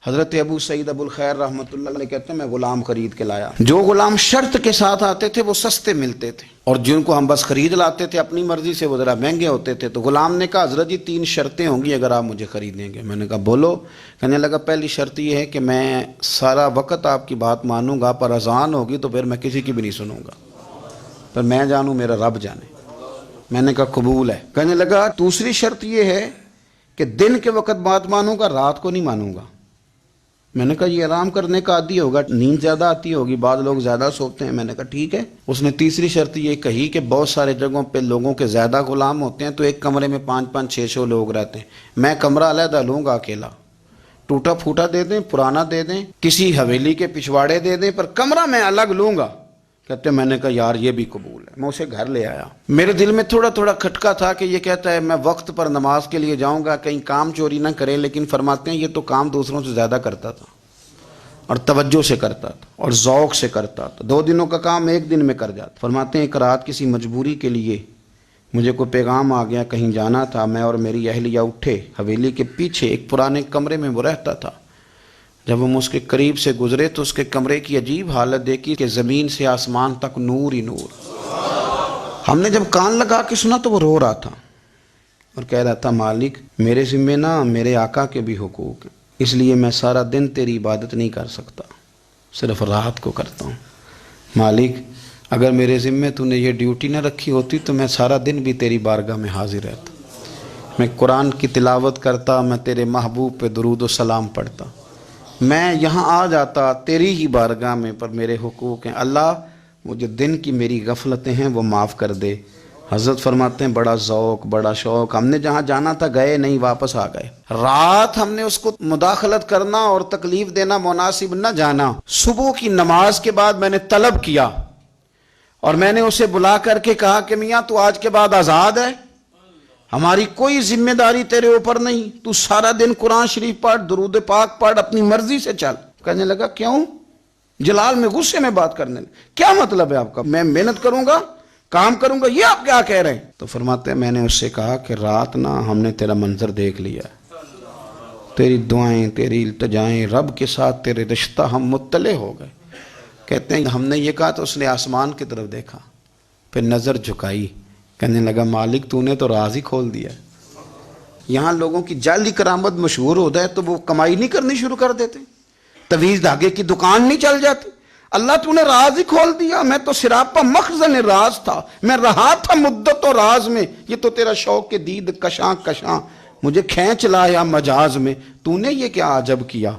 حضرت ابو سعید ابو الخیر رحمۃ اللہ علیہ کہتے ہیں میں غلام خرید کے لایا. جو غلام شرط کے ساتھ آتے تھے وہ سستے ملتے تھے، اور جن کو ہم بس خرید لاتے تھے اپنی مرضی سے وہ ذرا مہنگے ہوتے تھے. تو غلام نے کہا حضرت جی 3 شرطیں ہوں گی اگر آپ مجھے خریدیں گے. میں نے کہا بولو. کہنے لگا پہلی شرط یہ ہے کہ میں سارا وقت آپ کی بات مانوں گا، پر اذان ہوگی تو پھر میں کسی کی بھی نہیں سنوں گا، پر میں جانوں میرا رب جانے. میں نے کہا قبول ہے. کہنے لگا دوسری شرط یہ ہے کہ دن کے وقت بات مانوں گا، رات کو نہیں مانوں گا. میں نے کہا یہ آرام کرنے کا عادی ہوگا، نیند زیادہ آتی ہوگی، بعض لوگ زیادہ سوتے ہیں. میں نے کہا ٹھیک ہے. اس نے تیسری شرط یہ کہی کہ بہت سارے جگہوں پہ لوگوں کے زیادہ غلام ہوتے ہیں تو ایک کمرے میں 5-5 6 لوگ رہتے ہیں. میں کمرہ علیحدہ لوں گا اکیلا، ٹوٹا پھوٹا دے دیں، پرانا دے دیں، کسی حویلی کے پچھواڑے دے دیں، پر کمرہ میں الگ لوں گا. کہتے میں نے کہا یار یہ بھی قبول ہے. میں اسے گھر لے آیا. میرے دل میں تھوڑا تھوڑا کھٹکا تھا کہ یہ کہتا ہے میں وقت پر نماز کے لیے جاؤں گا، کہیں کام چوری نہ کرے، لیکن فرماتے ہیں یہ تو کام دوسروں سے زیادہ کرتا تھا اور توجہ سے کرتا تھا اور ذوق سے کرتا تھا. 2 دنوں کا کام 1 دن میں کر جاتا. فرماتے ہیں ایک رات کسی مجبوری کے لیے مجھے کوئی پیغام آ گیا، کہیں جانا تھا. میں اور میری اہلیہ اٹھے، حویلی کے پیچھے ایک پرانے کمرے میں وہ رہتا تھا. جب ہم اس کے قریب سے گزرے تو اس کے کمرے کی عجیب حالت دیکھی کہ زمین سے آسمان تک نور ہی نور. ہم نے جب کان لگا کے سنا تو وہ رو رہا تھا اور کہہ رہا تھا مالک میرے ذمہ نہ میرے آقا کے بھی حقوق ہیں، اس لیے میں سارا دن تیری عبادت نہیں کر سکتا، صرف رات کو کرتا ہوں. مالک اگر میرے ذمہ تو نے یہ ڈیوٹی نہ رکھی ہوتی تو میں سارا دن بھی تیری بارگاہ میں حاضر رہتا، میں قرآن کی تلاوت کرتا، میں تیرے محبوب پہ درود و سلام پڑھتا، میں یہاں آ جاتا تیری ہی بارگاہ میں، پر میرے حقوق ہیں. اللہ وہ جو دن کی میری غفلتیں ہیں وہ معاف کر دے. حضرت فرماتے ہیں بڑا ذوق بڑا شوق. ہم نے جہاں جانا تھا گئے نہیں، واپس آ گئے. رات ہم نے اس کو مداخلت کرنا اور تکلیف دینا مناسب نہ جانا. صبح کی نماز کے بعد میں نے طلب کیا اور میں نے اسے بلا کر کے کہا کہ میاں تو آج کے بعد آزاد ہے، ہماری کوئی ذمہ داری تیرے اوپر نہیں، تو سارا دن قرآن شریف پڑھ، درود پاک پڑھ، اپنی مرضی سے چل. کہنے لگا کیوں؟ جلال میں غصے میں بات کرنے لگا. کیا مطلب ہے آپ کا؟ میں محنت کروں گا، کام کروں گا، یہ آپ کیا کہہ رہے ہیں؟ تو فرماتے ہیں میں نے اس سے کہا کہ رات نہ ہم نے تیرا منظر دیکھ لیا، تیری دعائیں تیری التجائیں، رب کے ساتھ تیرے رشتہ ہم مطلع ہو گئے. کہتے ہیں ہم نے یہ کہا تو اس نے آسمان کی طرف دیکھا، پھر نظر جھکائی. کہنے لگا مالک تو نے تو راز ہی کھول دیا. یہاں لوگوں کی جعلی کرامت مشہور ہو جائے تو وہ کمائی نہیں کرنی شروع کر دیتے، تویز دھاگے کی دکان نہیں چل جاتی. اللہ تو نے راز ہی کھول دیا. میں تو سراپا مخزن راز تھا، میں رہا تھا مدت و راز میں، یہ تو تیرا شوق کے دید کشاں کشاں مجھے کھینچ لایا مجاز میں. تو نے یہ کیا عجب کیا؟